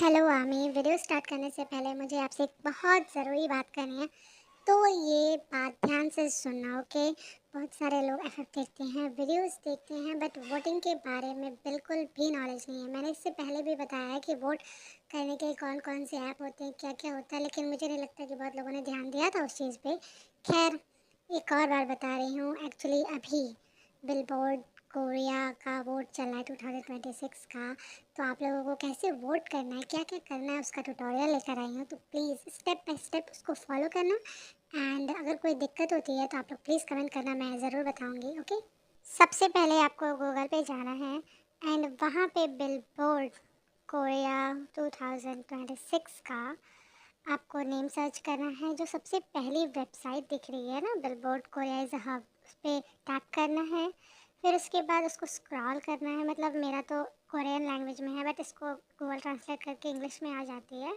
Hello आमी, video start करने से पहले मुझे आपसे एक बहुत ज़रूरी बात करनी है। तो ये बात ध्यान से सुनना, ओके। बहुत सारे लोग एफएफ देखते हैं, वीडियोस देखते हैं, बट वोटिंग के बारे में बिल्कुल भी नॉलेज नहीं है। मैंने इससे पहले भी बताया है कि वोट करने के कौन कौन से ऐप होते हैं, क्या क्या होता है, लेकिन मुझे नहीं लगता कि बहुत लोगों ने ध्यान दिया था उस चीज़ पे। खैर, एक और बार बता रही हूँ। एक्चुअली अभी बिलबोर्ड कोरिया का वोट चल रहा है 2026 का। तो आप लोगों को कैसे वोट करना है, क्या क्या करना है, उसका ट्यूटोरियल लेकर आई हूँ। तो प्लीज़ स्टेप बाय स्टेप उसको फॉलो करना। एंड अगर कोई दिक्कत होती है तो आप लोग प्लीज़ कमेंट करना, मैं ज़रूर बताऊँगी, ओके। सबसे पहले आपको गूगल पे जाना है एंड वहाँ पे बिलबोर्ड कोरिया 2026 का आपको नेम सर्च करना है। जो सबसे पहली वेबसाइट दिख रही है ना, billboard Korea is a hub, उस पर टैप करना है। फिर उसके बाद उसको स्क्रॉल करना है। मतलब मेरा तो कोरियन लैंग्वेज में है, बट इसको गूगल ट्रांसलेट करके इंग्लिश में आ जाती है।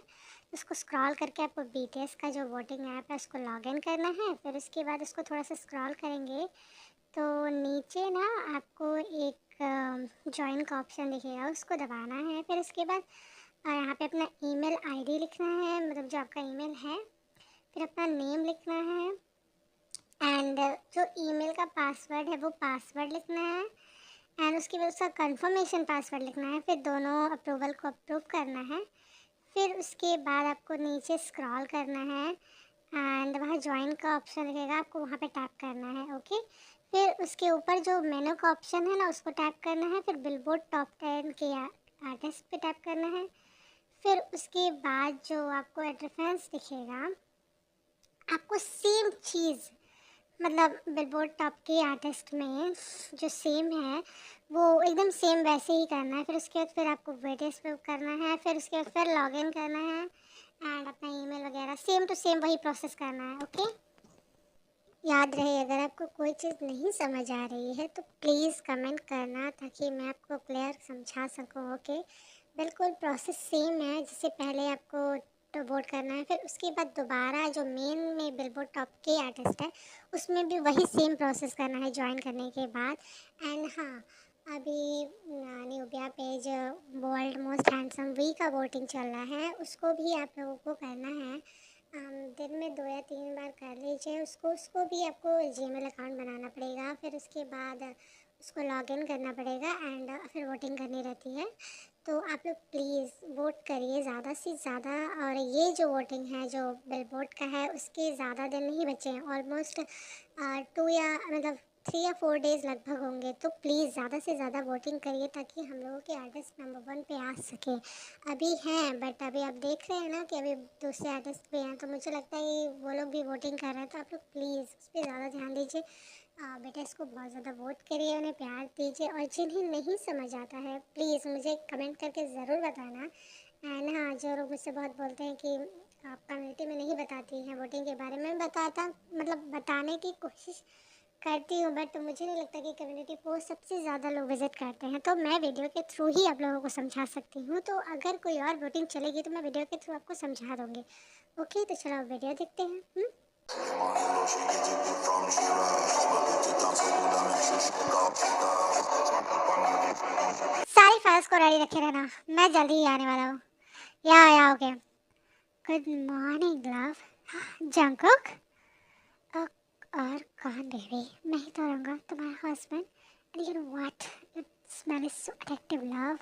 उसको स्क्रॉल करके आपको बीटीएस का जो वोटिंग ऐप है उसको लॉगिन करना है। फिर उसके बाद उसको थोड़ा सा स्क्रॉल करेंगे तो नीचे ना आपको एक जॉइन का ऑप्शन दिखेगा, उसको दबाना है। फिर उसके बाद यहाँ पे अपना ईमेल आईडी लिखना है, मतलब जो आपका ईमेल है। फिर अपना नेम लिखना है एंड जो ईमेल का पासवर्ड है वो पासवर्ड लिखना है। एंड उसके बाद उसका कंफर्मेशन पासवर्ड लिखना है। फिर दोनों अप्रूवल को अप्रूव करना है। फिर उसके बाद आपको नीचे स्क्रॉल करना है एंड वहाँ ज्वाइन का ऑप्शन दिखेगा, आपको वहाँ पे टैप करना है, ओके। फिर उसके ऊपर जो मेनू का ऑप्शन है ना, उसको टैप करना है। फिर बिलबोर्ड टॉप 10 के आर्टिस्ट पे टैप करना है। फिर उसके बाद जो आपको रेफरेंस दिखेगा, आपको सेम चीज़, मतलब बिलबोर्ड टॉप के आर्टिस्ट में जो सेम है वो एकदम सेम वैसे ही करना है। फिर उसके बाद फिर आपको वेटेज पे करना है। फिर उसके बाद फिर लॉगिन करना है एंड अपना ईमेल वगैरह सेम टू सेम वही प्रोसेस करना है, ओके। याद रहे, अगर आपको कोई चीज़ नहीं समझ आ रही है तो प्लीज़ कमेंट करना ताकि मैं आपको क्लियर समझा सकूं, ओके। बिल्कुल प्रोसेस सेम है, जिससे पहले आपको तो वोट करना है। फिर उसके बाद दोबारा जो मेन में बिलबोर्ड टॉप के आर्टिस्ट है उसमें भी वही सेम प्रोसेस करना है ज्वाइन करने के बाद। एंड हाँ, अभी न्यूबिया page world most handsome V का वोटिंग चल रहा है, उसको भी आप लोगों को करना है। दिन में 2 या 3 बार कर लीजिए उसको। उसको भी आपको जीमेल अकाउंट बनाना पड़ेगा। फिर उसके बाद उसको लॉगिन करना पड़ेगा एंड फिर वोटिंग करनी रहती है। तो आप लोग प्लीज़ वोट करिए ज़्यादा से ज़्यादा। और ये जो वोटिंग है जो बिलबोर्ड का है उसके ज़्यादा दिन नहीं बचे हैं, ऑलमोस्ट 2 या मतलब 3 या 4 डेज़ लगभग होंगे। तो प्लीज़ ज़्यादा से ज़्यादा वोटिंग करिए ताकि हम लोगों के आर्टिस्ट नंबर 1 पे आ सके। अभी हैं बट अभी आप देख रहे हैं ना कि अभी दूसरे आर्टिस्ट भी हैं, तो मुझे लगता है कि वो लोग भी वोटिंग कर रहे हैं। तो आप लोग प्लीज़ उस पर ज़्यादा ध्यान दीजिए। बेटा इसको बहुत ज़्यादा वोट करिए, उन्हें प्यार दीजिए। और जिन्हें नहीं समझ आता है प्लीज़ मुझे कमेंट करके ज़रूर बताना। एंड हाँ, जो लोग मुझसे बहुत बोलते हैं कि आप कम्युनिटी में नहीं बताती हैं वोटिंग के बारे में, बताता मतलब बताने की कोशिश करती हूँ, बट मुझे नहीं लगता कि कम्युनिटी पोस्ट सबसे ज़्यादा लोग विजिट करते हैं। तो मैं वीडियो के थ्रू ही आप लोगों को समझा सकती हूँ। तो अगर कोई और वोटिंग चलेगी तो मैं वीडियो के थ्रू आपको समझा दूँगी, ओके। तो चलो आप वीडियो देखते हैं। सारी फाइल्स को रेडी रखे रहना, मैं जल्दी ही आने वाला हूँ। या okay. Good morning love. Jungkook और कौन बेबी, मैं ही तो रहूँगा तुम्हारा husband. And you know what, your smell is so attractive love.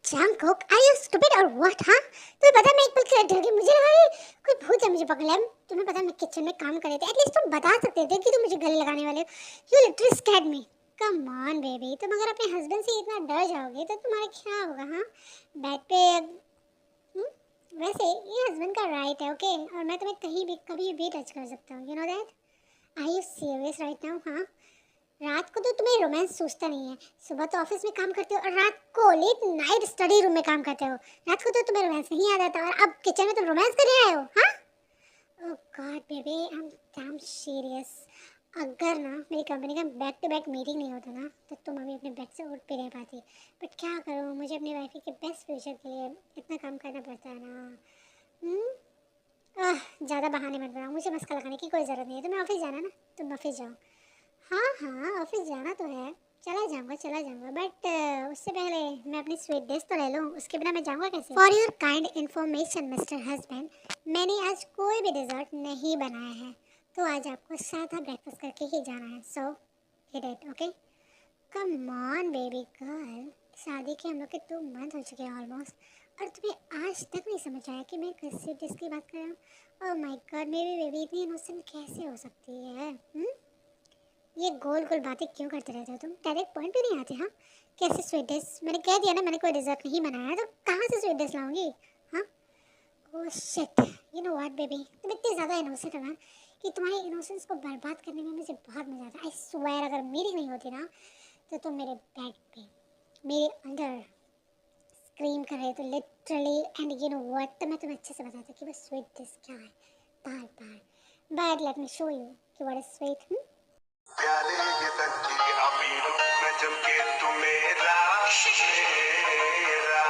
Jungkook, are you stupid और व्हाट? हाँ, तुम्हें पता है मैं एक पल के लिए डर गई, मुझे लगा कि कोई भूत है मुझे पकड़ लिया। तुम्हें पता है मैं किचन में काम कर रही थी, एटलीस्ट तुम बता सकते थे कि तुम मुझे गले लगाने वाले हो। You literally scared me. Come on baby, तुम अगर अपने हस्बैंड से इतना डर जाओगे तो तुम्हारा क्या होगा? हाँ, बेड पे वैसे ये हस्बैंड का राइट है, ओके। और मैं तुम्हें कहीं भी कभी भी टच कर सकता हूँ, you know that. Are you serious right now? हाँ, रात को तो तुम्हें रोमांस सूझता नहीं है। सुबह तो ऑफिस में काम करते हो और रात को लेट नाइट स्टडी रूम में काम करते हो। रात को तो तुम्हें रोमांस नहीं याद आता और अब किचन में तुम रोमांस करने आए हो? हाँ, oh god baby, I am damn serious. अगर ना मेरी कंपनी का बैक टू बैक मीटिंग नहीं होता ना तो तुम अभी अपने बेड से उठ भी नहीं पाती। बट क्या करूँ, मुझे अपनी वाइफ के बेस्ट फ्यूचर के लिए इतना काम करना पड़ता है ना। ज़्यादा बहाने मत बनाओ, मुझे मस्का लगाने की कोई ज़रूरत नहीं है। तुम्हें ऑफिस जाना ना, तुम ऑफिस जाओ। हाँ हाँ, ऑफिस जाना तो है। चला जाऊंगा बट उससे पहले मैं अपनी स्वीट डिश तो ले लूँ, उसके बिना मैं जाऊंगा कैसे? For your kind information mister husband, मैंने आज कोई भी डिजर्ट नहीं बनाया है, तो आज आपको सादा ब्रेकफास्ट करके ही जाना है, so it it okay. Come on baby girl, शादी के हम लोग के 2 मंथ हो चुके हैं ऑलमोस्ट, और तुम्हें आज तक नहीं समझ आया कि मैं किस स्वीट डिश की बात कर रहा हूँ? ओह माय गॉड, मेरी बेबी इतनी इनोसेंट कैसे हो सकती है? ये गोल गोल बातें क्यों करते रहते हो तुम? डायरेक्ट पॉइंट पे नहीं आते? हाँ, कैसे स्वीट डिश? मैंने कह दिया ना मैंने कोई डिजर्ट नहीं बनाया, तो कहाँ से स्वीट डिश लाऊंगी? हाँ, oh shit, you know what baby, तुम इतनी ज़्यादा इनोसेंट हो ना कि तुम्हारी इनोसेंस को बर्बाद करने में मुझे बहुत मज़ा आता है। आई स्वेयर अगर मेरी नहीं होती ना तो तुम मेरे बेड पे मेरे अंदर स्क्रीम कर रहे थे literally, and you know what, तो मैं तुम्हें अच्छे से बताता कि वो स्वीट डिश क्या है बार बार। But let me show you कि व्हाट इज स्वीट। प्याले ये तक की अमीरों में जम के तू मेरा मेरा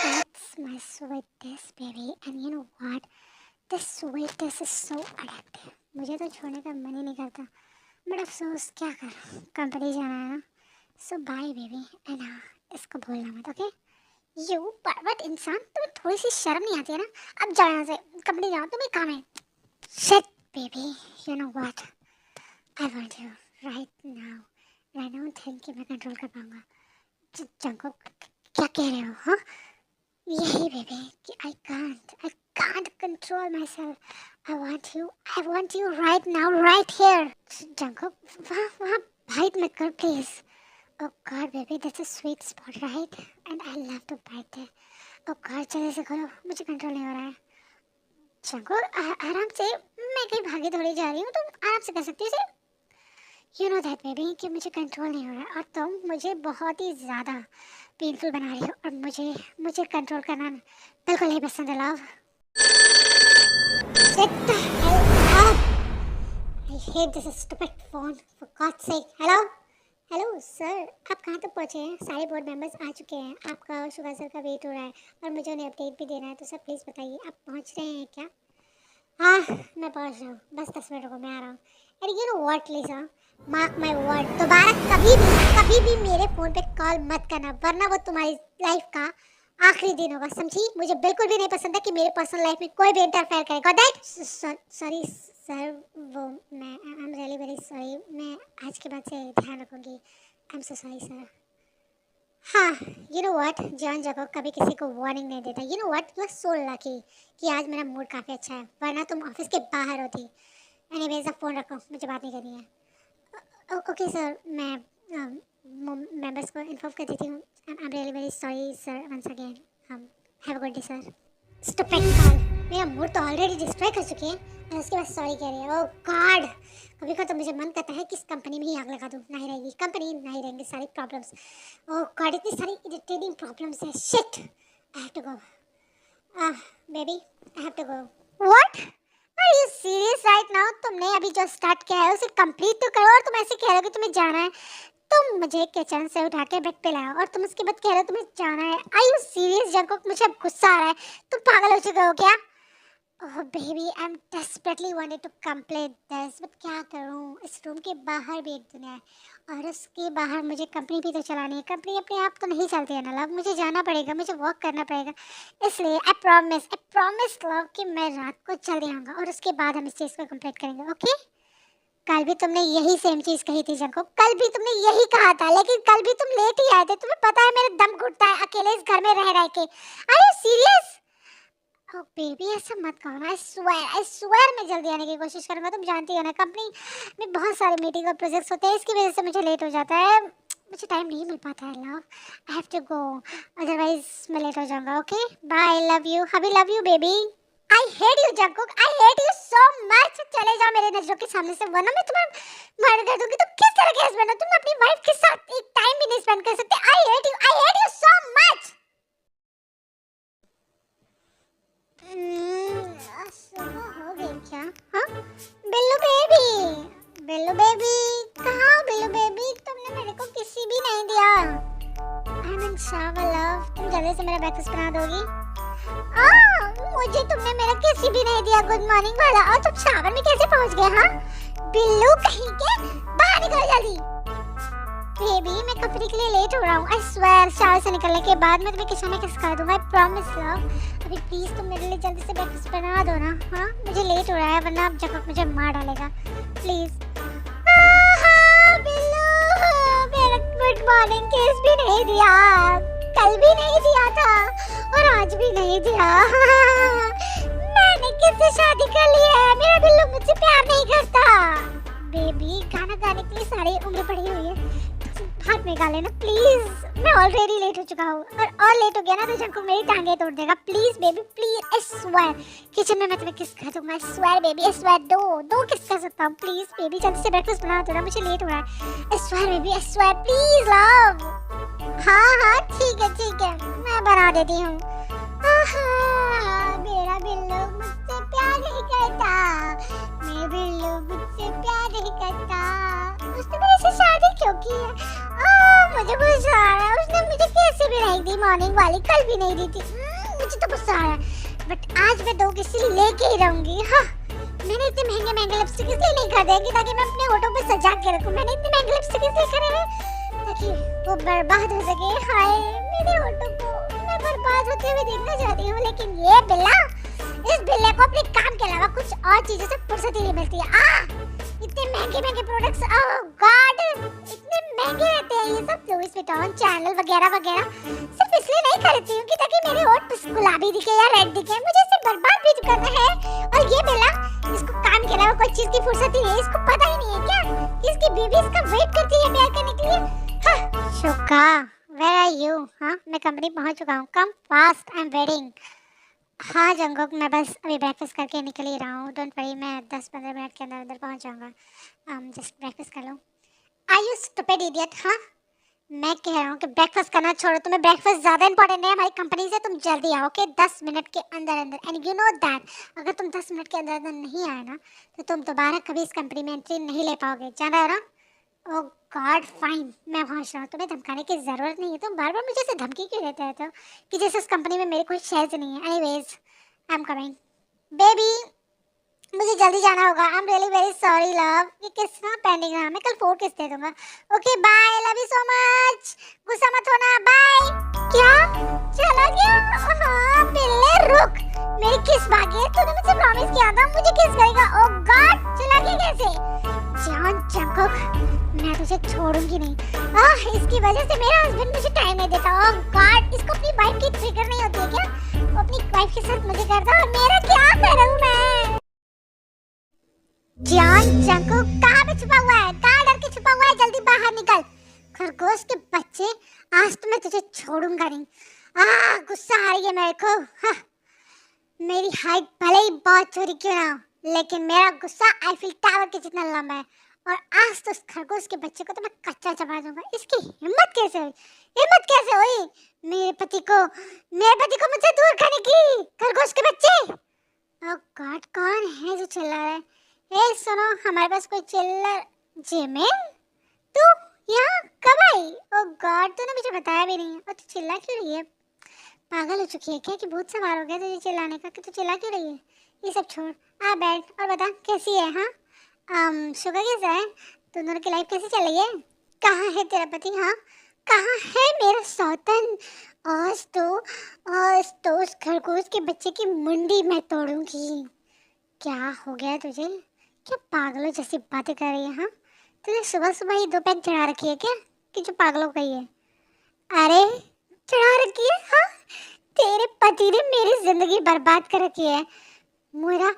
That's my sweetest baby, and you know what? This sweetest is so addictive. मुझे तो छोड़ने का मन ही नहीं करता, बट अफसोस क्या कर, कंपनी जाना है ना, सो बाय बेबी। एंड हाँ, इसको भूलना मत ओके। यू बट इंसान, तुम्हें थोड़ी सी शर्म नहीं आती है ना? अब जाओ यहाँ से, कंपनी जाओ, तुम्हें काम है। Shit baby, you know what, I want you right now, and I don't think कि मैं कंट्रोल कर पाऊंगा। जंको, क्या कह रहे हो? हाँ, यही बेबी कि I can't control myself. I want you right now, right here. Jungkook, वहाँ bite मत कर please. Oh God, baby, that's a sweet spot, right? And I love to bite there. Oh God, चले से करो, मुझे control नहीं हो रहा है। जंकुक, आराम से, मैं कहीं भागे थोड़ी जा रही हूँ, तुम आराम से कर सकती हो। You know that baby कि मुझे कंट्रोल नहीं हो रहा है, और तुम मुझे बहुत ही ज़्यादा पेनफुल बना रही हो, और मुझे कंट्रोल करना बिल्कुल नहीं पसंद है love. Shut the hell up! I hate this stupid phone, for God's sake. Hello sir, आप कहाँ तक पहुँचे हैं? सारे बोर्ड मेंबर्स आ चुके हैं, आपका शुभा सर का वेट हो रहा है और मुझे उन्हें अपडेट भी देना है, तो सर प्लीज़ बताइए आप पहुँच रहे हैं क्या? हाँ, मैं पहुँच रहा हूँ, बस 10 मिनट को मैं आ रहा हूँ। And you know what Lisa, mark my word, दोबारा कभी भी मेरे फ़ोन पे कॉल मत करना, वरना वो तुम्हारी लाइफ का आखिरी दिन होगा, समझी? मुझे बिल्कुल भी नहीं पसंद है कि मेरे पर्सनल लाइफ में कोई भी इंटरफेयर करे। Got that? सॉरी सर, वो मैं I am really very sorry, मैं आज के बाद से ध्यान रखूँगी। I am so sorry sir. हाँ, यू नो व्हाट, जॉन जगो कभी किसी को वार्निंग नहीं देता। You know what, you are so lucky कि आज मेरा मूड काफ़ी अच्छा है, वरना तुम ऑफिस के बाहर होती। एनीवेज, अब फ़ोन रखो, मुझे बात नहीं करनी है। ओके सर, मैं मेंबर्स को इन्फॉर्म कर देती हूँ। I am really very sorry sir once again. Have a good day sir. Stupid call, मेरा मूड तो ऑलरेडी डिस्ट्रॉय कर चुकी है और उसके बाद सॉरी कह रही है। ओह गॉड, कभी का तो मुझे मन करता है कि इस कंपनी में ही आग लगा दूँ, नहीं रहेगी कंपनी, नहीं रहेंगे सारी प्रॉब्लम्स। ओह गॉड, इतनी सारी इरिटेटिंग प्रॉब्लम्स है। Shit, I have to go. Baby, I have to go. What, are you serious right now? तुमने अभी जो स्टार्ट किया है उसे कंप्लीट तो करो, और तुम ऐसे कह रहे हो कि तुम्हें जाना है। तुम मुझे किचन से उठा के बेड पे लाओ और तुम उसके बाद कह रहे हो तुम्हें जाना है। Are you serious Jungkook? मुझे अब गुस्सा आ रहा है, तुम पागल हो चुके हो क्या? Oh baby, I am desperately wanted to complete this, but क्या करूं, इस रूम के बाहर भी एक दुनिया है, और उसके बाहर मुझे कंपनी भी तो चलानी है। कंपनी अपने आप तो नहीं चलती है ना लव, मुझे जाना पड़ेगा, मुझे वॉक करना पड़ेगा। इसलिए आई प्रॉमिस लव कि मैं रात को जल्दी आऊँगा और उसके बाद हम इस चीज़ को कंप्लीट करेंगे, ओके? कल भी तुमने यही सेम चीज कही थी जंको, कल भी तुमने यही कहा था, लेकिन कल भी तुम लेट ही आए थे। तुम्हें पता है मेरे दम घुटता है अकेले इस घर में रह के। Are you serious? Oh baby, ऐसा मत कहो ना। आई स्वेयर मैं जल्दी आने की कोशिश करूंगा। तुम जानती हो ना कंपनी में बहुत सारे मीटिंग और प्रोजेक्ट्स होते हैं, इसकी वजह से मुझे लेट हो जाता है, मुझे टाइम नहीं मिल पाता है love. I have to go, otherwise मैं लेट हो जाऊंगा। Okay bye, love you hubby, love you baby. I hate you Jungkook, I hate you so much. चले जाओ मेरे नजरों के सामने से, वरना मैं तुम्हें मर्डर कर दूंगी। तुम किस तरह के हस्बैंड हो? तुम अपनी वाइफ के साथ एक टाइम भी नहीं स्पेंड कर सकते। आई हेट यू सो मच। सुबह हो गई क्या? हाँ शावर लव, तुम जल्दी से मेरा ब्रेकफास्ट बना दोगी? मुझे तुमने मेरा किसी भी नहीं दिया गुड मॉर्निंग वाला, और तुम शावर में कैसे पहुंच गए? हाँ बिल्लू कहीं के, बाहर निकलो जल्दी। बेबी मैं कंपनी के लिए लेट हो रहा हूँ। आई स्वेयर शावर से निकलने के बाद मैं तुम्हें किचन में किस कर दूंगा, आई प्रॉमिस लव। अभी प्लीज तुम मेरे लिए जल्दी से ब्रेकफास्ट बना दो ना। हाँ मुझे लेट हो रहा है वरना अब जब मुझे मार डालेगा, प्लीज। बिल्लू मेरा गुड मॉर्निंग किस भी नहीं दिया, कल भी नहीं दिया था और आज भी नहीं दिया। मैंने किससे शादी कर ली है? मेरा बिल्लू मुझसे प्यार नहीं करता। बेबी गाना गाने के लिए सारी उम्र पड़ी हुई है, हाथ में गा लेना प्लीज। मैं ऑलरेडी लेट हो चुका हूँ और लेट हो गया ना तो जंकुक मेरी टांगे तोड़ देगा। Please baby please, I swear kitchen में मैं तुम्हें किस कर दूंगा। I swear baby, I swear दो किस कर सकता हूँ। प्लीज बेबी जल्दी से ब्रेकफास्ट बना दो ना, मुझे लेट हो रहा है। I swear baby, I swear please love. हाँ ठीक है मैं बना देती हूँ। मेरा बिल्लू मुझसे प्यार नहीं करता, मेरा बिल्लू मुझसे प्यार नहीं करता। उसने मेरे से शादी क्यों की है? मुझे गुस्सा आ रहा है, उसने मुझे कैसे भी नहीं दी मॉर्निंग वाली, कल भी नहीं दी थी। मुझे तो गुस्सा आ रहा है बट आज मैं दो किसी लेके ही रहूंगी। हाँ मैंने इतने महंगे लिपस्टिक इसलिए नहीं खरीदेगी ताकि मैं अपने होठों पे सजा के रखूं। मैंने इतने महंगे लिपस्टिक इसलिए खरीदे हैं ताकि वो बर्बाद हो सके। हाय मेरे होठों को मैं बर्बाद होते हुए देखना चाहती हूँ, लेकिन ये बिल्ला, इस बिल्ले को अपने काम के अलावा कुछ और चीजों से फुर्सत ही नहीं मिलती है। इतने महंगे प्रोडक्ट्स, ओह गॉड इतने महंगे रहते हैं ये सब। लुइस विटॉन, चैनल वगैरह सिर्फ इसलिए नहीं खरीदती हूँ कि ताकि मेरे होठ गुलाबी दिखे या रेड दिखे, मुझे इसे बर्बाद भी करना है। और ये बिल्ला, इसको काम के अलावा कोई चीज की फुर्सत ही नहीं है, इसको पता ही नहीं है क्या कि इसकी बीवी इसका वेट करती है प्यार करने के लिए। शुका वेयर आर यू? हाँ मैं कंपनी पहुंच चुका हूँ, come fast I am waiting. हाँ जंगकुक मैं बस अभी ब्रेकफास्ट करके निकल ही रहा हूँ, डोंट वरी मैं 10-15 मिनट के अंदर पहुँच जाऊँगा। जस्ट ब्रेकफास्ट कर लो। Are you stupid idiot? हाँ मैं कह रहा हूँ कि ब्रेकफास्ट करना छोड़ो, तुम्हें ब्रेकफास्ट ज़्यादा इंपॉर्टेंट है हमारी कंपनी से। तुम जल्दी आओ ओके, 10 मिनट के अंदर। एंड यू नो दैट अगर तुम 10 मिनट के अंदर नहीं आए ना तो तुम दोबारा कभी इस कंपनी में एंट्री नहीं ले पाओगे, जान रहे हो ना? ओह गॉड फाइन मैं पहुंच रहा हूँ, तुम्हें धमकाने की ज़रूरत नहीं है। तुम बार बार मुझे ऐसे धमकी क्यों देते रहते हो कि जैसे उस कंपनी में मेरे कोई शेयर्स नहीं है। Anyways I am coming baby, मुझे जल्दी जाना होगा। आई am really very sorry love, ये किस ना पेंडिंग रहा, मैं कल 4 किस दे दूंगा। Okay bye, love you so much, गुस्सा मत होना, बाय। क्या चला गया? हाँ बिल्ले रुक, मेरी किस भागी है, तूने मुझसे प्रॉमिस किया था मुझे किस करेगा। ओह गॉड चला गया कैसे? जान जंकुक मैं तुझे छोड़ूंगी नहीं। इसकी वजह से मेरा हस्बैंड मुझे टाइम नहीं देता। ओह गॉड इसको अपनी वाइफ की फिक्र नहीं होती है क्या? वो अपनी वाइफ के साथ मुझे करता और मेरा क्या करूं मैं? जान जंकुक कहाँ पे छुपा हुआ है? कहाँ डर के छुपा हुआ है? जल्दी बाहर निकल खरगोश के बच्चे, आज तो मैं तुझे छोड़ूंगा नहीं। गुस्सा आ रही है मेरे को। मेरी हाइट भले ही बहुत छोटी क्यों ना हो, लेकिन मेरा गुस्सा आईफिल टावर के जितना लंबा है और आज तो उस खरगोश के बच्चे को तो मैं कच्चा चबा दूंगा। इसकी हिम्मत कैसे हुई मेरे पति को मुझसे दूर करने की? खरगोश के बच्चे! ओह गॉड कौन है जो चिल्ला रहा है? ए सुनो हमारे पास कोई चिल्लर। जिमिन तू यहाँ कब आई? ओह गॉड तूने मुझे बताया भी नहीं, और तू चिल्ला क्यों रही है? पागल हो चुकी है क्या कि भूत सवार हो गया तुझे चिल्लाने का? कि तू चिल्ला क्यों रही है? ये सब छोड़, आ बैठ और बता कैसी है? हाँ शुगर कैसा है? तुम दोनों की लाइफ कैसी चल रही है? कहाँ है तेरा पति? हाँ कहाँ है मेरा सौतन? आज तो उस खरगोश के बच्चे की मुंडी मैं तोड़ूंगी। क्या हो गया तुझे? क्या पागलों जैसी बातें कर रही है? हाँ तूने सुबह ही 2 पैक चढ़ा रखी है क्या कि जो पागलों का ही है? अरे चढ़ा रखी है? हाँ तेरे पति ने मेरी जिंदगी बर्बाद कर रखी है। मेरा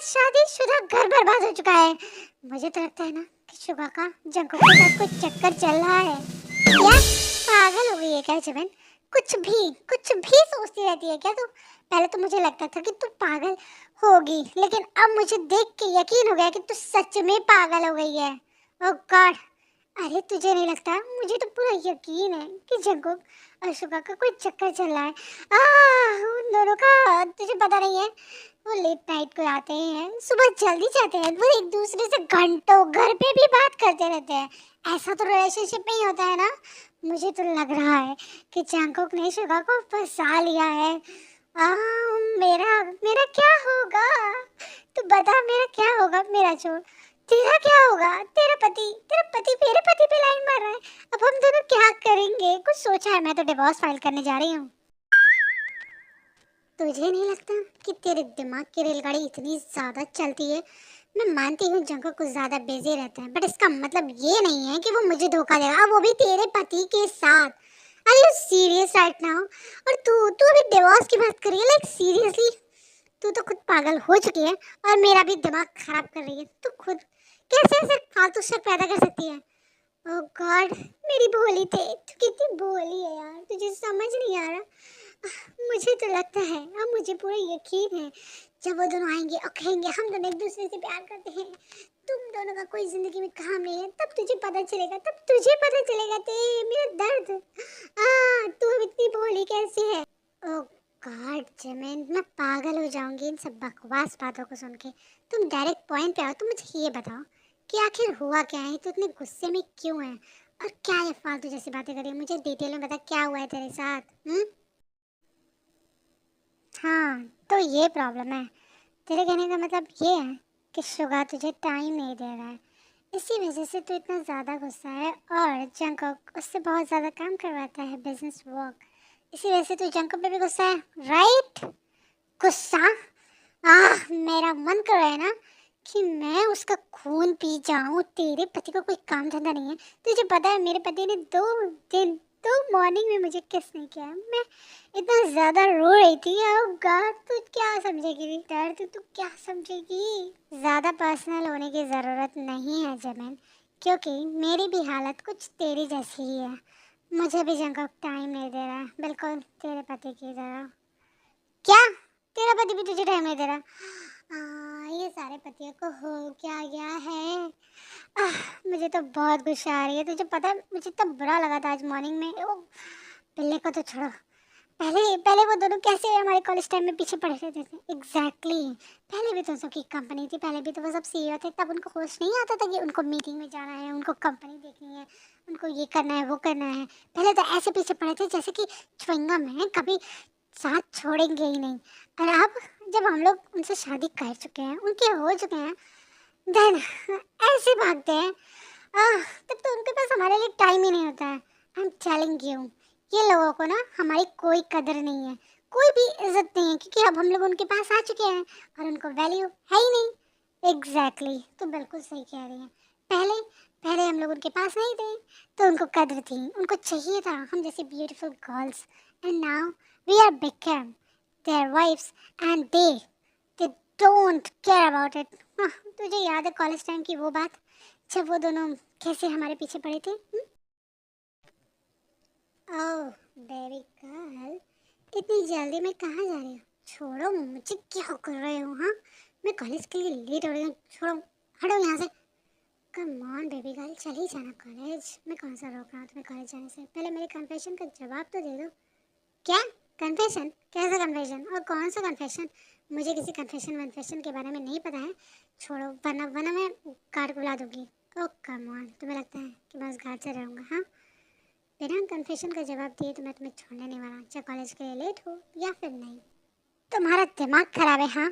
शादीशुदा घर बर्बाद हो चुका है। मुझे तो लगता है ना कि शुगा का जंकुक के साथ कोई चक्कर चल रहा है। क्या पागल हो गई है क्या जिमिन? कुछ भी सोचती रहती है क्या तू? पहले तो मुझे लगता था कि तू पागल होगी, लेकिन अब मुझे देख के यकीन हो गया कि तू सच में पागल हो गई है। ओह गॉड अरे तुझे नहीं लगता? मुझे तो पूरा यकीन है कि जंकुक और शुगा का कोई चक्कर चल रहा है। उन दोनों का तुझे पता नहीं है, वो लेट नाइट को आते हैं, सुबह जल्दी जाते हैं, वो एक दूसरे से घंटों घर पे भी बात करते रहते हैं। ऐसा तो रिलेशनशिप में ही होता है ना। मुझे तो लग रहा है कि जंगकुक ने सुगा को फंसा लिया है। आ, मेरा मेरा क्या होगा? तू बता, मेरा क्या होगा? मेरा छोड़, तेरा क्या होगा? तेरा पति मेरे पति पे लाइन मार रहा है। अब हम दोनों क्या करेंगे? कुछ सोचा है? मैं तो डिवोर्स फाइल करने जा रही हूँ। तुझे नहीं लगता कि तेरे दिमाग की रेलगाड़ी इतनी ज्यादा चलती है? मैं मानती हूँ जंको कुछ ज्यादा बिजी रहता है, बट इसका मतलब ये नहीं है कि वो मुझे धोखा देगा, वो भी तेरे पति के साथ। Are you serious right now? और तू तू अभी डिवोर्स की बात कर रही है? Like seriously? तू तो खुद पागल हो चुकी है और मेरा भी दिमाग खराब कर रही है। तू खुद कैसे ऐसे फालतू शक पैदा कर सकती है? ओह गॉड, मेरी भोली थे, तू कितनी भोली है यार, तुझे समझ नहीं आ रहा। मुझे तो लगता है और मुझे पूरा यकीन है, जब वो दोनों आएंगे और कहेंगे हम दोनों एक दूसरे से प्यार करते हैं, तुम दोनों का कोई जिंदगी में काम नहीं है, तब तुझे पता चलेगा, तेरे मेरा दर्द। तू इतनी भोली कैसे है? ओह गॉड जमीन, मैं पागल हो जाऊंगी इन सब बकवास बातों को सुन के। तुम डायरेक्ट पॉइंट पे आओ। तुम मुझे ये बताओ कि आखिर हुआ क्या है? तो इतने गुस्से में क्यों है? और क्या ये फालतू जैसी बातें कर रही है? मुझे डिटेल में बता, क्या हुआ है तेरे साथ? हाँ, तो ये प्रॉब्लम है। तेरे कहने का मतलब ये है कि शुगा तुझे टाइम नहीं दे रहा है, इसी वजह से तू इतना ज़्यादा गुस्सा है और जंकोक उससे बहुत ज़्यादा काम करवाता है, बिजनेस वर्क। इसी वजह से तू जंकोक पे भी गुस्सा है, राइट? गुस्सा? मेरा मन कर रहा है ना कि मैं उसका खून पी जाऊं। तेरे पति को कोई काम धंधा नहीं है? तुझे पता है मेरे पति ने 2 दिन 2 मॉर्निंग में मुझे किस नहीं किया। मैं इतना ज्यादा रो रही थी। ओह गॉड, तू क्या समझेगी दर्द? तू क्या समझेगी? ज्यादा पर्सनल होने की जरूरत नहीं है जमीन, क्योंकि मेरी भी हालत कुछ तेरी जैसी ही है। मुझे भी जंग टाइम नहीं दे रहा, बिल्कुल तेरे पति की तरह। क्या? तेरा पति भी तुझे टाइम नहीं दे रहा? ये सारे पतियों को हो क्या गया है? मुझे तो बहुत गुस्सा आ रही है। तुझे पता है मुझे इतना बुरा लगा था आज मॉर्निंग में। ओ पिल्ले को तो छोड़ो, पहले पहले वो दोनों कैसे हमारे कॉलेज टाइम में पीछे पड़े रहते थे। एग्जैक्टली पहले भी तो सबकी कंपनी थी, पहले भी तो वो सब सीईओ थे, तब उनको होश नहीं आता था कि उनको मीटिंग में जाना है, उनको कंपनी देखनी है, उनको ये करना है वो करना है। पहले तो ऐसे पीछे पड़े थे जैसे कि च्युइंगम है, कभी साथ छोड़ेंगे ही नहीं। और अब जब हम लोग उनसे शादी कर चुके हैं, उनके हो चुके हैं, देन ऐसे भागते हैं। तब तो उनके पास हमारे लिए टाइम ही नहीं होता है। आई एम टेलिंग यू, ये लोगों को ना हमारी कोई कदर नहीं है, कोई भी इज्जत नहीं है, क्योंकि अब हम लोग उनके पास आ चुके हैं और उनको वैल्यू है ही नहीं। एग्जैक्टली तो बिल्कुल सही कह रही हैं। पहले पहले हम लोग उनके पास नहीं थे तो उनको कदर थी, उनको चाहिए था हम जैसे beautiful girls. And now we are become their wifes and they don't care about it. तुझे याद है कॉलेज टाइम की वो बात, जब वो दोनों कैसे हमारे पीछे पड़े थे? ओह बेबी गर्ल, इतनी जल्दी में कहाँ जा रही हो? छोड़ो मुझे, क्या कर रहे हो? हाँ, मैं कॉलेज के लिए लेट हो रही हूँ, छोड़ो, हटो यहाँ से। कम ऑन बेबी गर्ल, चल ही जाना कॉलेज। मैं कौन सा रोक रहा हूँ तुम्हें कॉलेज जाने से? पहले मेरे कन्फेशन का जवाब तो दे दो। क्या कन्फेशन? कैसा कन्फेशन और कौन सा कन्फेशन? मुझे किसी कन्फेशन वन्फेशन के बारे में नहीं पता है, छोड़ो, वरना वरना मैं गार्ड बुला दूंगी। ओह कम ऑन, तुम्हें लगता है कि मैं उस गार्ड से रहूँगा? हाँ, बिना कन्फेशन का जवाब दिए तो मैं तुम्हें छोड़ने नहीं वाला, चाहे कॉलेज के लिए लेट हो या फिर नहीं। तुम्हारा दिमाग खराब है? हाँ,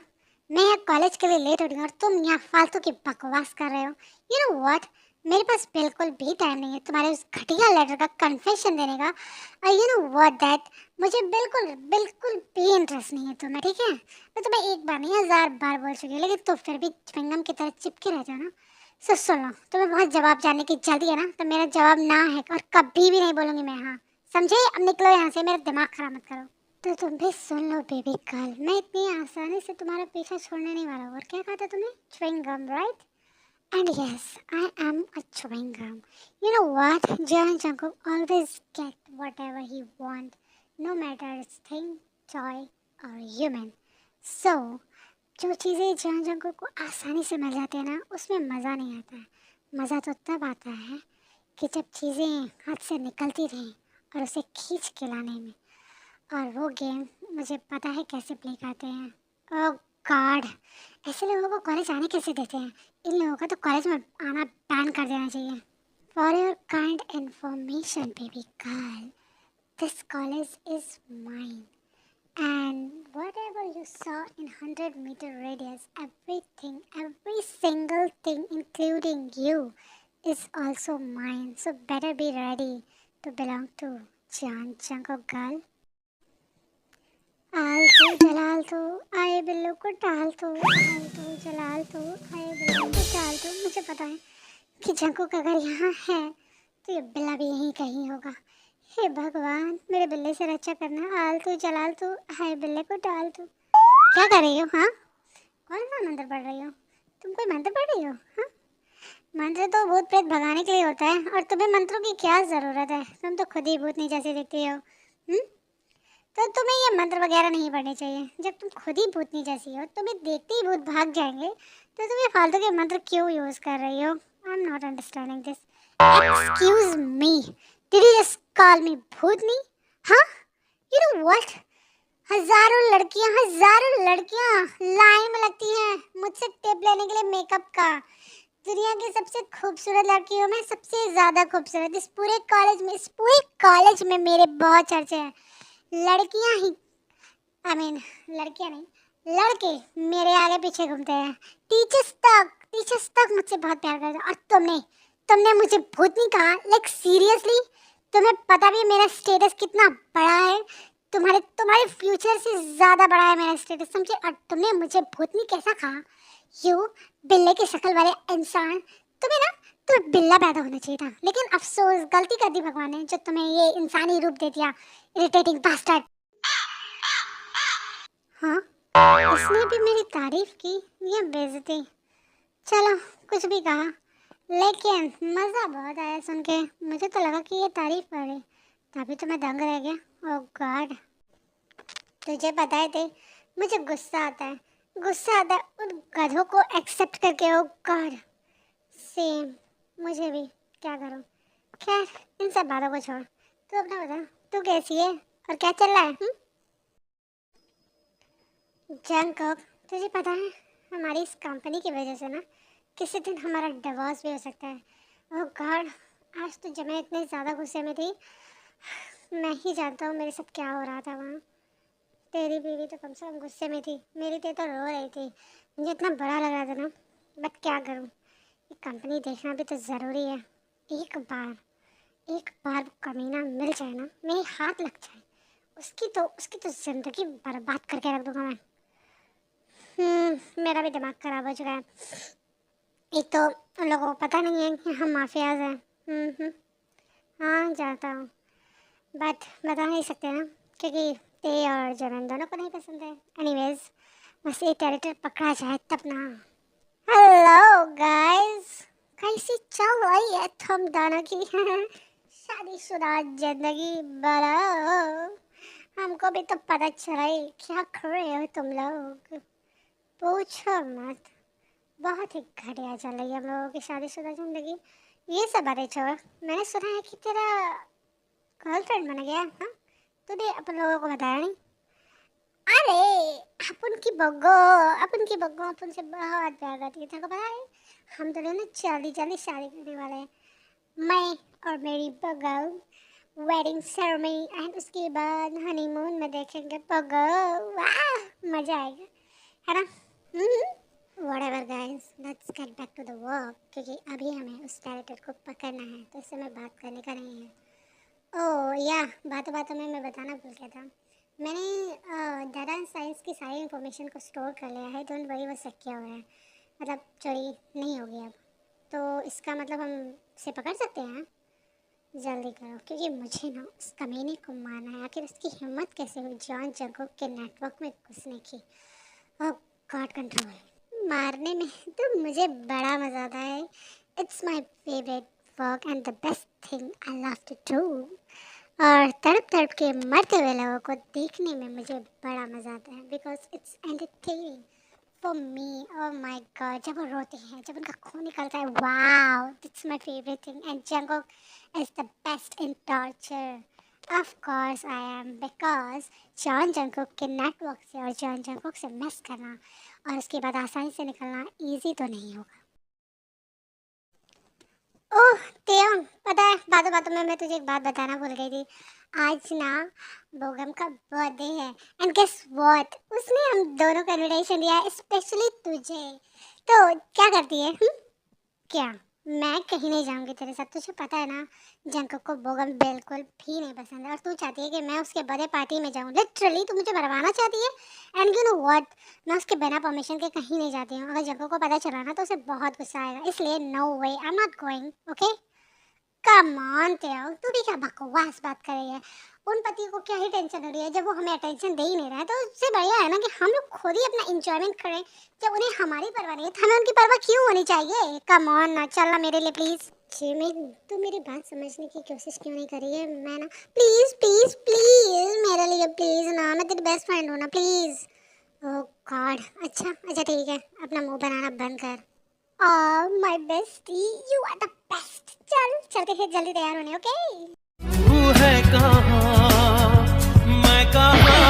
मैं यहाँ कॉलेज के लिए लेट हो रही हूँ और तुम यहाँ फालतू की बकवास कर रहे हो। यू नो व्हाट, मेरे पास बिल्कुल भी टाइम नहीं है तुम्हारे उस घटिया लेटर का कन्फेशन देने का। और यू नो व्हाट दैट, मुझे बिल्कुल बिल्कुल भी इंटरेस्ट नहीं है तुम्हें, ठीक है? मैं तुम्हें एक बार नहीं 1000 बार बोल चुकी हूँ, लेकिन तुम फिर भी च्युइंगम की तरह चिपके रहते हो ना। सो सुनो, तुम्हें बहुत जवाब जानने की जल्दी है ना, तो मेरा जवाब ना है और कभी भी नहीं बोलूंगी मैं। हाँ समझे? अब निकलो यहाँ से, मेरा दिमाग खराब मत करो। तो तुम भी सुन लो बेबी गर्ल, मैं इतनी आसानी से तुम्हारा पीछा छोड़ने नहीं वाला। और क्या कहा था तुमने? Chewing gum, right? And yes, I am a chewing gum. You know what, John Jungkook always get whatever he want, no matter it's thing, toy और ह्यूमन। सो जो चीज़ें जॉन जंकुक को आसानी से मिल जाती है ना, उसमें मज़ा नहीं आता है। मज़ा तो तब आता है कि जब चीज़ें हाथ से निकलती रहें और उसे खींच के लाने में। और वो गेम मुझे पता है कैसे प्ले करते हैं। ओह गॉड, ऐसे लोगों को कॉलेज आने कैसे देते हैं? इन लोगों का तो कॉलेज में आना बैन कर देना चाहिए। For your kind information baby girl, this college is mine, and whatever you saw in 100-meter radius, everything, every single thing including you is also mine, so better be ready to belong to John Jungle girl. आलतू जलालतू आए बिल्लू को टालतू, आलतू जलालतू आए बिल्लू को टालतू। मुझे पता है कि Jungkook अगर यहाँ है तो ये बिल्ला भी यहीं कहीं होगा। हे भगवान, मेरे बिल्ले से रक्षा करना। आलतू जलालतू आए बिल्ले को टालतू। क्या कर रही हो? हाँ, कौन सा मंत्र पढ़ रही हो? तुम कोई मंत्र पढ़ रही हो? हाँ, मंत्र तो भूत प्रेत भगाने के लिए होता है, और तुम्हें मंत्रों की क्या जरूरत है? तुम तो खुद ही भूतनी जैसी दिखती हो। तो तुम्हें ये मंत्र वगैरह नहीं पढ़ने चाहिए। जब तुम खुद ही भूतनी जैसी हो, तुम्हें देखते ही भूत भाग जाएंगे, तो तुम ये फालतू के मंत्र क्यों यूज कर रही हो? I am not understanding this. Excuse me, did you just call me भूतनी? हाँ, यू नो व्हाट, हजारों लड़कियां लाइन में लगती हैं मुझसे टिप लेने के लिए मेकअप का। दुनिया की सबसे खूबसूरत लड़कियों में सबसे ज्यादा खूबसूरत इस पूरे कॉलेज में मेरे बहुत चर्चे हैं। लड़कियां ही, लड़कियां नहीं, लड़के मेरे आगे पीछे घूमते हैं। टीचर्स तक मुझसे बहुत प्यार करते हैं। और तुमने मुझे भूतनी कहा? Like seriously? तुम्हें पता भी मेरा स्टेटस कितना बड़ा है? तुम्हारे फ्यूचर से ज्यादा बड़ा है मेरा स्टेटस, समझे? और तुमने मुझे भूतनी कैसा कहा? यू बिल्ले की शक्ल वाले इंसान, तुम्हें बिल्ला पैदा होना चाहिए था। लेकिन अफसोस, गलती कर दी भगवान ने जो तुम्हें ये इंसानी रूप दे दिया। Irritating bastard. हाँ, इसने भी मेरी तारीफ की या बेइज्जती? चलो, कुछ भी कहा, लेकिन मज़ा बहुत आया सुन के। मुझे तो लगा कि ये तारीफ कर रही, तभी तो मैं दंग रह गया। ओह गॉड, तुझे पता है थे, मुझे गुस्सा आता है उन गधों को एक्सेप्ट करके। ओह गॉड, सेम मुझे भी। क्या करूं? खैर, इन सब बातों को छोड़, तू अपना बता, तू कैसी है और क्या चल रहा है? जंकॉक, तुझे पता है हमारी इस कंपनी की वजह से ना किसी दिन हमारा डिवोर्स भी हो सकता है। ओह गॉड, आज तो जब मैं इतने ज़्यादा गुस्से में थी, मैं ही जानता हूँ मेरे साथ क्या हो रहा था वहाँ। तेरी बीवी तो कम से कम गुस्से में थी, मेरी तो रो रही थी। मुझे इतना बुरा लग रहा था ना, बट क्या करूँ, ये कंपनी देखना भी तो ज़रूरी है। एक बार कमीना मिल जाए ना, मेरे हाथ लग जाए, उसकी तो ज़िंदगी बर्बाद करके रख दूँगा मैं। मेरा भी दिमाग खराब हो चुका है। एक तो उन लोगों को पता नहीं है कि हम माफियाज हैं। हाँ, जानता हूँ, बट बता नहीं सकते ना, क्योंकि ते और जनन दोनों को नहीं पसंद है। एनीवेज, बस ये टेरिटरी पकड़ा जाए तब ना। हेलो गाइस, कैसी चल रही है तुम दोनों की शादीशुदा जिंदगी? बताओ, हमको भी तो पता चला ही, क्या कर रहे हो तुम लोग? पूछो मत, बहुत ही घटिया चल रही है हम लोगों की शादीशुदा जिंदगी। ये सब बातें छोड़, मैंने सुना है कि तेरा गर्लफ्रेंड बन गया। हाँ, तूने अपन लोगों को बताया नहीं? अरे, अपन की बग्गो अपन से बहुत प्यार करती है, तेरे को पता है? हम दोनों ने जल्दी जल्दी शादी करने वाले हैं, मैं और मेरी बग्गो। वेडिंग सेरेमनी एंड उसके बाद हनीमून में देखेंगे बग्गो। वाह, मजा आएगा, है ना? Whatever guys, let's get back to the work, क्योंकि अभी हमें उस कैरेक्टर को पकड़ना है, तो इससे मैं बात करने का नहीं है। ओह या, बातों बातों में मैं बताना भूल गया था, मैंने डाटा साइंस की सारी इन्फॉर्मेशन को स्टोर कर लिया है। डोंट वरी, वो सिक्योर है, मतलब चोरी नहीं होगी अब। तो इसका मतलब हम उसे पकड़ सकते हैं। जल्दी करो, क्योंकि मुझे ना उस कमीने को मारना है। आखिर उसकी हिम्मत कैसे हुई जॉन जंकुक के नेटवर्क में घुसने की? Oh God, control. मारने में तो मुझे बड़ा मज़ा आता है। It's my favourite work and the best thing I love to do. और तड़प तड़प के मरते हुए लोगों को देखने में मुझे बड़ा मज़ा आता है, because it's entertaining for me. Oh my god, जब वो रोते हैं, जब उनका खून निकलता है, wow, that's my favourite thing. And Jungkook is the best in torture. Of course I am, because Jeon Jungkook के नेटवर्क से और जॉन जंगुक से मिस करना और उसके बाद आसानी से निकलना ईजी तो नहीं होगा। ओह तेयंग, पता है बातों बातों में मैं तुझे एक बात बताना भूल गई थी। आज ना बोगम का बर्थडे है एंड गेस व्हाट, उसने हम दोनों को इनविटेशन दिया है, स्पेशली तुझे। तो क्या करती है? क्या? मैं कहीं नहीं जाऊंगी तेरे साथ, तुझे पता है ना जंकुक को बोगम बिल्कुल भी नहीं पसंद है और तू चाहती है कि मैं उसके बर्थडे पार्टी में जाऊं। लिटरली तू मुझे मरवाना चाहती है। एंड यू नो व्हाट, मैं उसके बिना परमिशन के कहीं नहीं जाती हूँ। अगर जंकुक को पता चला ना तो उसे बहुत गुस्सा आएगा, इसलिए no way, I am not going. Okay come on Teo, तू भी क्या बकवास बात कर रही है? उन पति को क्या ही टेंशन हो रही है जब वो हमें अटेंशन दे ही नहीं रहा है, तो उससे बढ़िया है ना कि हम लोग खुद ही अपना एंजॉयमेंट करें। जब उन्हें हमारी परवाह नहीं है तो हमें उनकी परवाह क्यों होनी चाहिए? कम ऑन ना, चल ना मेरे लिए प्लीज। जिमी तू मेरी बात समझने की कोशिश क्यों नहीं कर रही है? मैं ना प्लीज प्लीज प्लीज मेरे लिए प्लीज ना, मैं तेरी बेस्ट फ्रेंड हूँ ना, प्लीज। ओह गॉड, अच्छा अच्छा ठीक है, अपना मुंह बनाना बंद कर। My bestie, you are the best. चल चलते फिर जल्दी तैयार होने, ओके? तू है कहाँ, मैं कहाँ।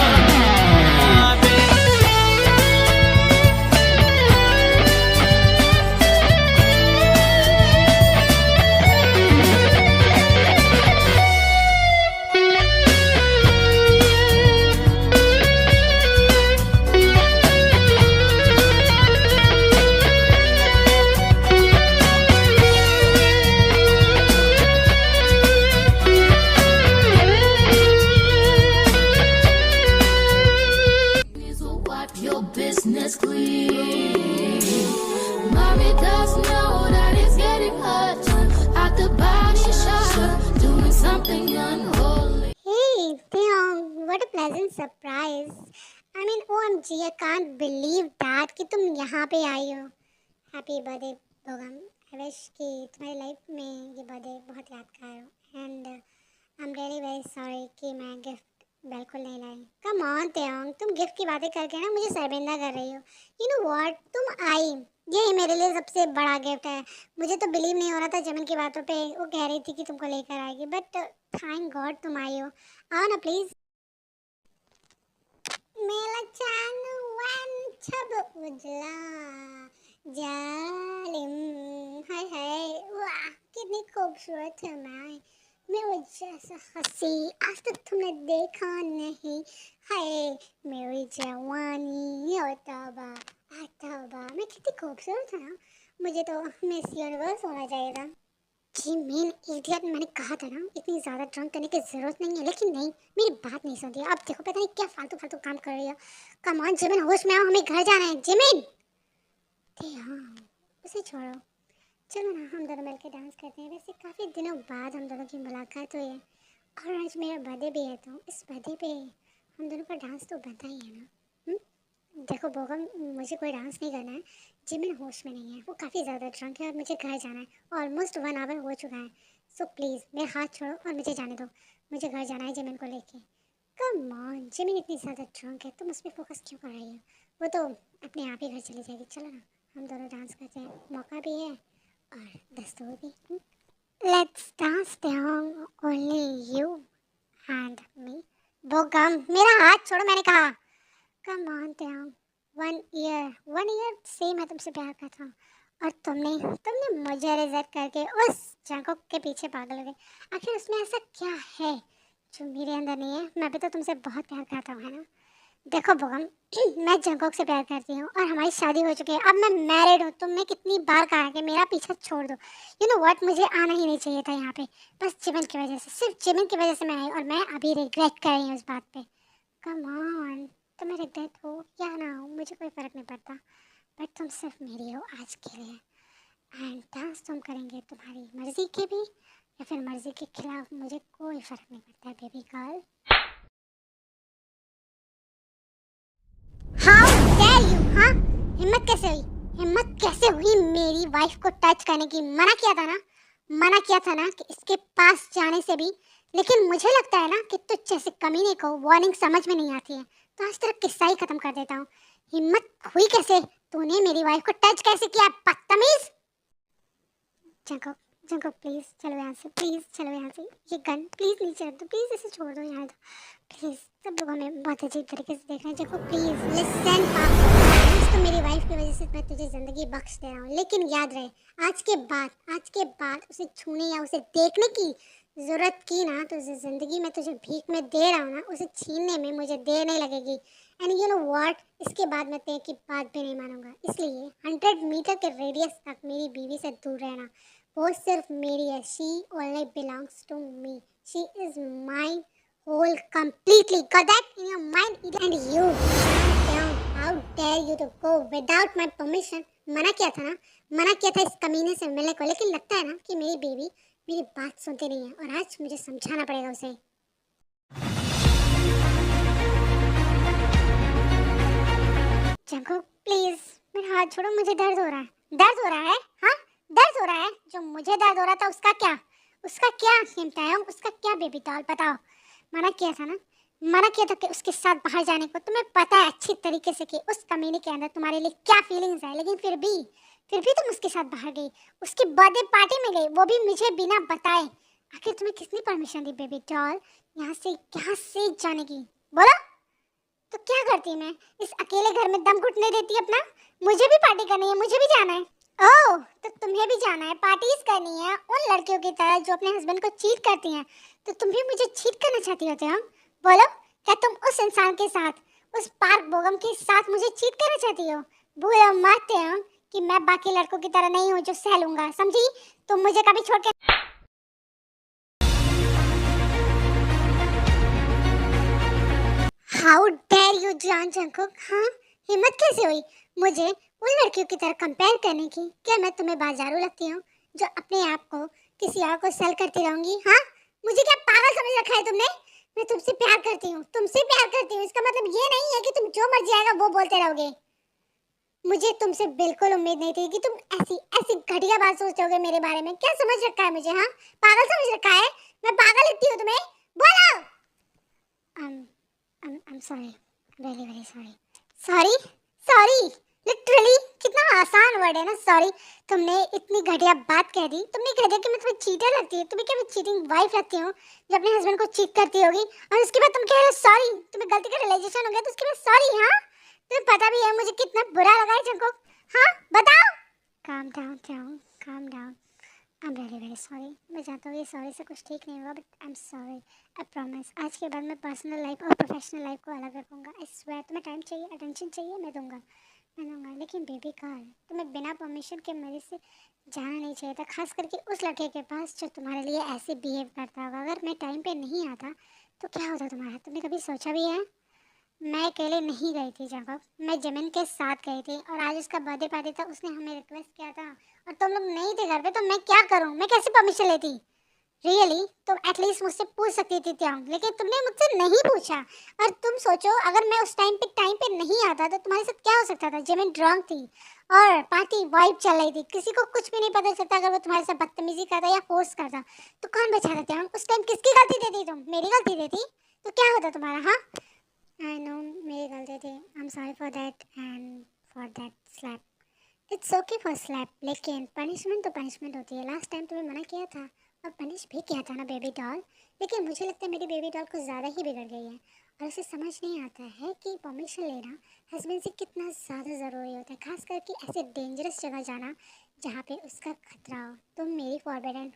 Your business clean. Mommy does know that it's getting hot at the body shop, doing something unholy. Hey, Theon, what a pleasant surprise. I mean, OMG, I can't believe that कि तुम यहाँ पे आई हो। Happy birthday, बोगम। I wish कि तुम्हारी life में ये birthday बहुत यादगार हो। And I'm really very sorry कि मैं गिफ्ट बिल्कुल नहीं लाई। कम ऑन तेओंग, तुम गिफ्ट की बातें करके ना मुझे शर्मिंदा कर रही हो। यू नो व्हाट, तुम आई, यही मेरे लिए सबसे बड़ा गिफ्ट है। मुझे तो बिलीव नहीं हो रहा था जमन की बातों पे, वो कह रही थी कि तुमको लेकर आएगी, बट थैंक गॉड तुम आई हो। आओ ना प्लीज। मेला चांद वन छब उजला जालिम, हाय हाय, वाह कितनी खूबसूरत है मैं वो जैसा हंसी आज तक तुमने देखा नहीं। हाय मेरी जवानी ओ तौबा आ तौबा, मैं कितनी खूबसूरत हूँ ना, मुझे तो मिस यूनिवर्स होना चाहिए था। जी मेन इडियट, मैंने कहा था ना इतनी ज़्यादा ड्रंक करने की ज़रूरत नहीं है, लेकिन नहीं, मेरी बात नहीं सुनती। अब देखो पता नहीं क्या फालतू फालतू काम कर रही है। कम ऑन जिमिन, होश में आओ, हमें घर जाना है। जिमिन हाँ, उसे छोड़ो, चलो ना हम दोनों मिलकर डांस करते हैं। वैसे काफ़ी दिनों बाद हम दोनों की मुलाकात हुई है और आज मेरा बर्थडे भी है, तो इस बर्थडे पे हम दोनों का डांस तो बनता ही है ना। देखो बोगम, मुझे कोई डांस नहीं करना है, जिमिन होश में नहीं है, वो काफ़ी ज़्यादा ड्रंक है और मुझे घर जाना है। ऑलमोस्ट 1 आवर हो चुका है, सो प्लीज़ मेरा हाथ छोड़ो और मुझे जाने दो। मुझे घर जाना है जिमिन को लेके। कम ऑन, जिमिन इतनी ज़्यादा ड्रंक है, तुम उस पर फोकस क्यों कर रही हो? वो तो अपने आप ही घर चली जाएगी। चलो ना हम दोनों डांस करते हैं, मौका भी है और दस्तूर भी। Let's dance down, only you and me. Bogum मेरा हाथ छोड़ो, मैंने कहा। कम ऑन डाउन, 1 ईयर से मैं तुमसे प्यार करता हूँ और तुमने मुझे रिजेक्ट करके उस जंकुक के पीछे पागल हो गए। आखिर उसमें ऐसा क्या है जो मेरे अंदर नहीं है? मैं भी तो तुमसे बहुत प्यार करता हूँ, है ना? देखो बोगम, मैं जंकुक से प्यार करती हूँ और हमारी शादी हो चुकी है। अब मैं मैरिड हूँ। तुमने कितनी बार कहा है कि मेरा पीछा छोड़ दो। यू नो व्हाट, मुझे आना ही नहीं चाहिए था यहाँ पे, बस जिमिन की वजह से, सिर्फ जिमिन की वजह से मैं आई और मैं अभी रिग्रेट कर रही हूँ इस बात पे। कम ऑन, तुम्हें रिग्रेट हो या ना हो मुझे कोई फ़र्क नहीं पड़ता, बट तुम सिर्फ मेरी हो आज के लिए। एंड डांस तुम करेंगे तुम्हारी मर्जी के भी या फिर मर्जी के खिलाफ, मुझे कोई फ़र्क नहीं पड़ता baby girl. How dare you, हाँ हिम्मत कैसे हुई मेरी वाइफ को टच करने की? मना किया था ना कि इसके पास जाने से भी, लेकिन मुझे लगता है ना कि तुझ जैसे कमीने को वार्निंग समझ में नहीं आती है, तो आज तेरा किस्सा ही खत्म कर देता हूँ। हिम्मत हुई कैसे? तूने मेरी वाइफ को टच कैसे किया, बदतमीज? जंकुक प्लीज चलो यहाँ से, प्लीज चलो यहाँ से। ये गन प्लीज नीचे रख दो, प्लीज इसे छोड़ दो यहाँ, प्लीज। सब लोग हमें बहुत अजीब तरीके से देख रहे हैं। जंकुक प्लीज लिसन, तो मेरी वाइफ की वजह से मैं तुझे ज़िंदगी बख्श दे रहा हूँ, लेकिन याद रहे आज के बाद उसे छूने या उसे देखने की ज़रूरत की ना, तो उस ज़िंदगी में तुझे भीख में दे रहा हूँ ना, उसे छीनने में मुझे देर नहीं लगेगी। एंड यू नो व्हाट, इसके बाद मैं तेरे की बात भी नहीं मानूंगा। इसलिए 100 मीटर के रेडियस तक मेरी बीवी से दूर रहना। वो सिर्फ मेरी है। She only belongs to me. She is my whole completely. Got that in your mind? And you, how dare you to go without my permission? मना किया था ना, मना किया था इस कमीने से मिलने को, लेकिन लगता है ना कि मेरी बीवी मेरी बात सुनती नहीं है, और आज मुझे समझाना पड़ेगा उसे। जंकुक प्लीज मेरा हाथ छोड़ो, मुझे दर्द हो रहा है। दर्द हो रहा है? हाँ दर्द हो रहा है। जो मुझे दर्द हो रहा था उसका क्या? उसका क्या बेबी डॉल बताओ। मना किया था ना, मना किया था कि उसके साथ बाहर जाने को। तुम्हें पता है अच्छी तरीके से कि उस कमीने के अंदर तुम्हारे लिए क्या फीलिंग्स है, लेकिन फिर भी तुम उसके साथ बाहर गई, उसकी बर्थडे पार्टी में गई, वो भी मुझे बिना बताए। आखिर तुम्हें किसने परमिशन दी बेबी डॉल यहाँ से जाने की? बोलो तो क्या करती मैं इस अकेले घर में? दम घुटने देती अपना? मुझे भी पार्टी करनी है, मुझे भी जाना है। ओह तो तुम्हें भी जाना है, पार्टीज करनी है उन लड़कियों की तरह जो अपने हस्बैंड को चीट करती हैं। तो तुम भी मुझे चीट करना चाहती होते हो? बोलो क्या तुम उस इंसान के साथ, उस पार्क बोगम के साथ मुझे चीट करना चाहती हो? भूलो मत हो कि मैं बाकी लड़कों की तरह नहीं हूँ जो सह लूंगा, समझी? तुम मुझे कभी छोड़ के how dare you Jeon Jungkook. हाँ हिम्मत कैसे हुई मुझे उन लड़कियों की तरह कंपेयर करने की? क्या मैं तुम्हें बाजारू लगती हूँ जो अपने आप को किसी और को सेल करती रहूंगी? हाँ मुझे क्या पागल समझ रखा है तुमने? मैं तुमसे प्यार करती हूँ, इसका मतलब ये नहीं है कि तुम जो मर्जी आएगा वो बोलते रहोगे। मुझे तुमसे बिल्कुल उम्मीद नहीं थी कि तुम ऐसी घटिया बात सोचोगे मेरे बारे में। क्या समझ रखा है मुझे? हाँ पागल समझ रखा है? मैं पागल लगती हूँ तुम्हें? बोलो। I'm sorry, really very sorry. Sorry, literally कितना आसान वर्ड है ना सॉरी। तुमने इतनी घटिया बात कह दी, तुमने कह दिया कि मैं तुम्हें चीटर लगती हूँ। तुम्हें क्या मैं चीटिंग वाइफ लगती हूँ जो अपने हस्बैंड को चीट करती होगी, और उसके बाद तुम कह रहे हो सॉरी? तुम्हें गलती का रियलाइजेशन हो गया तो उसके बाद सॉरी? हाँ तुम्हें पता भी है मुझे कितना बुरा लगा है जंकुक। हाँ बताओ। calm down. I'm really very sorry. मैं जानता हूँ ये सॉरी से कुछ ठीक नहीं होगा, but I'm sorry. I promise. आज के बाद मैं पर्सनल लाइफ और प्रोफेशनल लाइफ को अलग रखूँगा। I swear. तुम्हें टाइम चाहिए, अटेंशन चाहिए, मैं दूंगा। लेकिन बेबी गर्ल तुम्हें बिना परमिशन के मेरे से जाना नहीं चाहिए था, खास करके उस लड़के के पास जो तुम्हारे लिए ऐसे बिहेव करता होगा। अगर मैं टाइम पे नहीं आता तो क्या होता तुम्हारा? तुमने कभी सोचा भी है? मैं अकेले नहीं गई थी जंकुक, मैं जमीन के साथ गई थी, और आज उसका बर्थडे पार्टी था, उसने हमें रिक्वेस्ट किया था और तुम लोग नहीं थे घर पे, तो मैं क्या करूं? मैं कैसे परमिशन लेती? रियली तुम एटलीस्ट मुझसे पूछ सकती थी त्याग, लेकिन तुमने मुझसे नहीं पूछा। और तुम सोचो अगर मैं उस टाइम पे नहीं आता तो तुम्हारे साथ क्या हो सकता था? जमीन ड्रंक थी और पार्टी वाइब चल रही थी, किसी को कुछ भी नहीं पता चलता अगर वो तुम्हारे साथ बदतमीजी करता या फोर्स करता तो कौन बचाता त्याग? उस टाइम किसकी गलती देती तुम? मेरी गलती देती तो क्या होता तुम्हारा? हाँ आई नो मेरी गलती थी। I am sorry for that and for that slap. It's okay for slap, लेकिन पनिशमेंट तो पनिशमेंट होती है। लास्ट टाइम तुम्हें मना किया था और पनिश भी किया था ना बेबी डॉल, लेकिन मुझे लगता है मेरी बेबी डॉल कुछ ज़्यादा ही बिगड़ गई है और उसे समझ नहीं आता है कि परमिशन लेना हस्बैंड से कितना ज़्यादा ज़रूरी होता है, खास करके ऐसे डेंजरस जगह जाना जहाँ पे उसका खतरा हो। तुम मेरी फॉरबिडन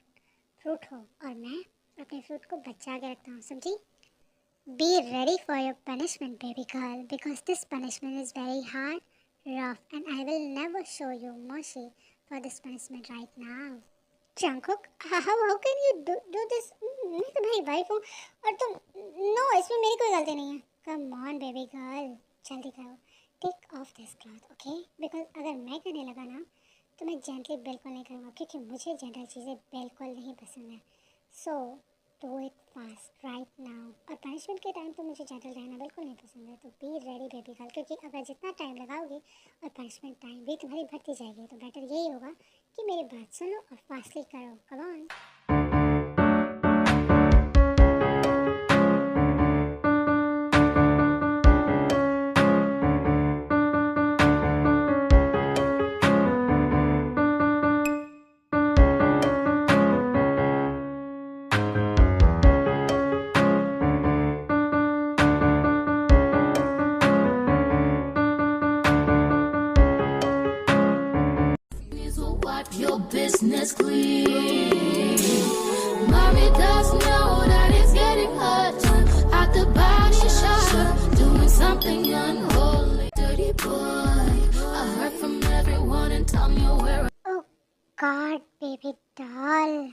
फ्रूट हो और मैं अपने फ्रूट को बचा के रखता हूँ, समझी? Be ready for your punishment, baby girl, because this punishment is very hard, rough, and I will never show you mercy for this punishment right now. Jungkook, how can you do this? मैं तुम्हारी wife हूँ और तुम no, इसमें मेरी कोई गलती नहीं है। Come on, baby girl, जल्दी करो, take off this cloth, okay? Because अगर मैं करने लगा ना तो मैं जेंटली बिल्कुल नहीं करूँगा, क्योंकि मुझे जेंटल चीज़ें बिल्कुल नहीं पसंद है। So do it fast right now. और पनिशमेंट के टाइम तो मुझे जेंटल रहना बिल्कुल नहीं पसंद है, तो बी रेडी बेबी गर्ल, क्योंकि अगर जितना टाइम लगाओगे और पनिशमेंट टाइम भी तुम्हारी बढ़ती जाएगी तो बेटर यही होगा कि मेरी बात सुनो और फास्टली करो। Come on. business clean. Mommy does know that it's getting hot at the body shop, doing something unholy. Dirty boy, I heard from everyone and tell me where. Oh God, baby doll.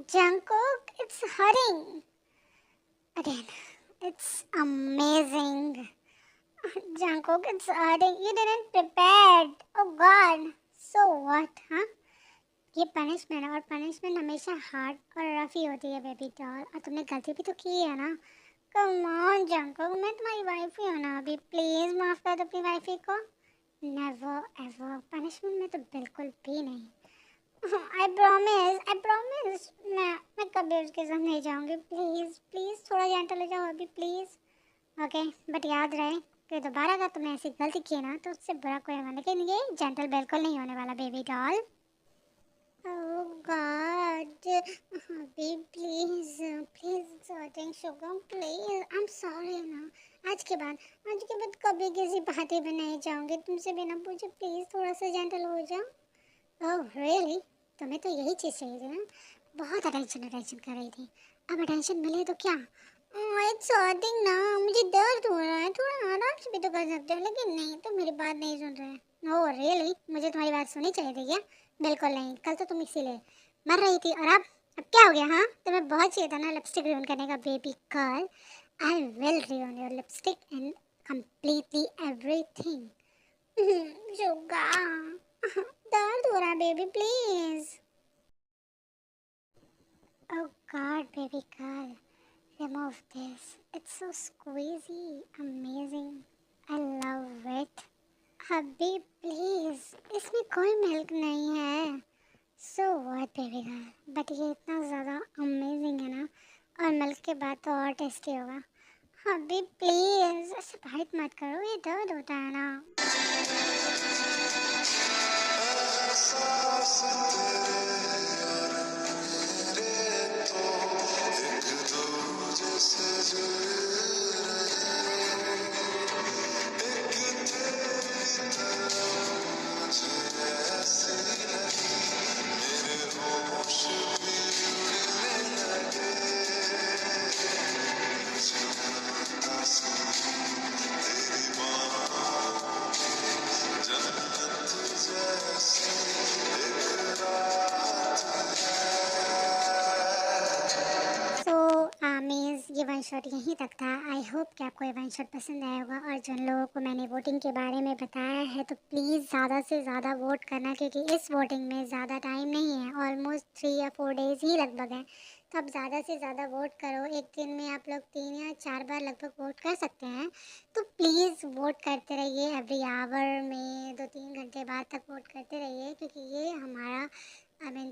Jungkook, it's hurting. Again, it's amazing. Jungkook, it's hurting. You didn't prepare. Oh God. So what, हाँ? ये punishment है और punishment हमेशा hard और rough ही होती है baby doll. और तुमने गलती भी तो की है ना। कम ऑन जंकुक, मैं तुम्हारी वाइफ ही हूँ ना अभी। प्लीज़ माफ़ कर दो अपनी वाइफी को। नेवर एवर पनिशमेंट में तो बिल्कुल भी नहीं। आई प्रॉमिस मैं कभी उसके साथ नहीं जाऊँगी। प्लीज़ प्लीज़ थोड़ा जेंटल हो जाओ अभी प्लीज़। ओके बट याद रहे कि दोबारा अगर तुमने ऐसी गलती की ना तो उससे बुरा कोई होगा, लेकिन ये जेंटल बिल्कुल नहीं होने वाला बेबी डॉल। ओह गॉड अभी please sorting sugar please. I am sorry ना। आज के बाद कभी किसी पार्टी में नहीं जाऊँगी तुमसे बिना पूछे। प्लीज़ थोड़ा सा जेंटल हो जाओ। ओह रियली, तुम्हें तो यही चीज़ चाहिए थी ना। बहुत अटेंशन कर रही थी। अब अटेंशन मिले तो क्या। इट्स हर्टिंग ना, मुझे दर्द हो रहा है। थोड़ा आराम से भी तो कर सकते हो, लेकिन नहीं तुम मेरी बात नहीं सुन रहे। ओह रियली, मुझे तुम्हारी बात सुननी चाहिए थी क्या। बिल्कुल नहीं, कल तो तुम इसीलिए मर रही थी और अब क्या हो गया। हाँ तुम्हें बहुत चाहिए था ना लिपस्टिक रियून करने का baby girl. I will ruin your lipstick and completely everything. दर्द हो रहा है baby please. Oh god baby girl, remove this. It's so squeezy, amazing. I love it. अभी प्लीज, इसमें कोई मिल्क नहीं है। So what baby girl, but ये इतना ज़्यादा अमेजिंग है ना, और मिल्क के बाद तो और टेस्टी होगा। अभी प्लीज ऐसे बाइट मत करो, ये दर्द होता है ना। ये वन शॉट यहीं तक था। आई होप कि आपको ये वन शॉट पसंद आया होगा। और जिन लोगों को मैंने वोटिंग के बारे में बताया है तो प्लीज़ ज़्यादा से ज़्यादा वोट करना, क्योंकि इस वोटिंग में ज़्यादा टाइम नहीं है, ऑलमोस्ट 3 या 4 डेज़ ही लगभग है। तो आप ज़्यादा से ज़्यादा वोट करो। एक दिन में आप लोग 3 या 4 बार लगभग वोट कर सकते हैं। तो प्लीज़ वोट करते रहिए, एवरी आवर में 2-3 घंटे बाद तक वोट करते रहिए, क्योंकि ये हमारा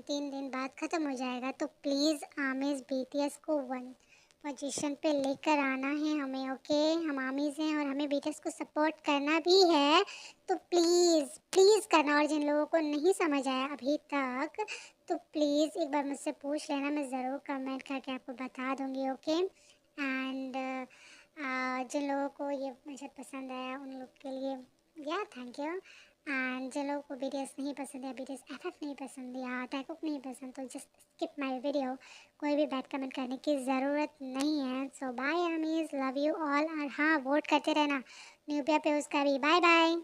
3 दिन बाद ख़त्म हो जाएगा। तो प्लीज़ आमिज़ BTS को 1 पोजीशन पे लेकर आना है हमें। ओके हम आमीज़ हैं और हमें BTS को सपोर्ट करना भी है। तो प्लीज़ करना। और जिन लोगों को नहीं समझ आया अभी तक तो प्लीज़ एक बार मुझसे पूछ लेना, मैं ज़रूर कमेंट करके आपको बता दूँगी। ओके एंड जिन लोगों को ये मुझे पसंद आया उन लोग के लिए या थैंक यू। एंड जिन लोगों को BTS नहीं पसंद है, BTS FF नहीं पसंद या टैकुक नहीं पसंद, तो जस्ट स्किप माय वीडियो। कोई भी बैड कमेंट करने की ज़रूरत नहीं है। So bye armies, love you all. और हाँ वोट करते रहना न्यूबिया पे उसका भी। Bye bye.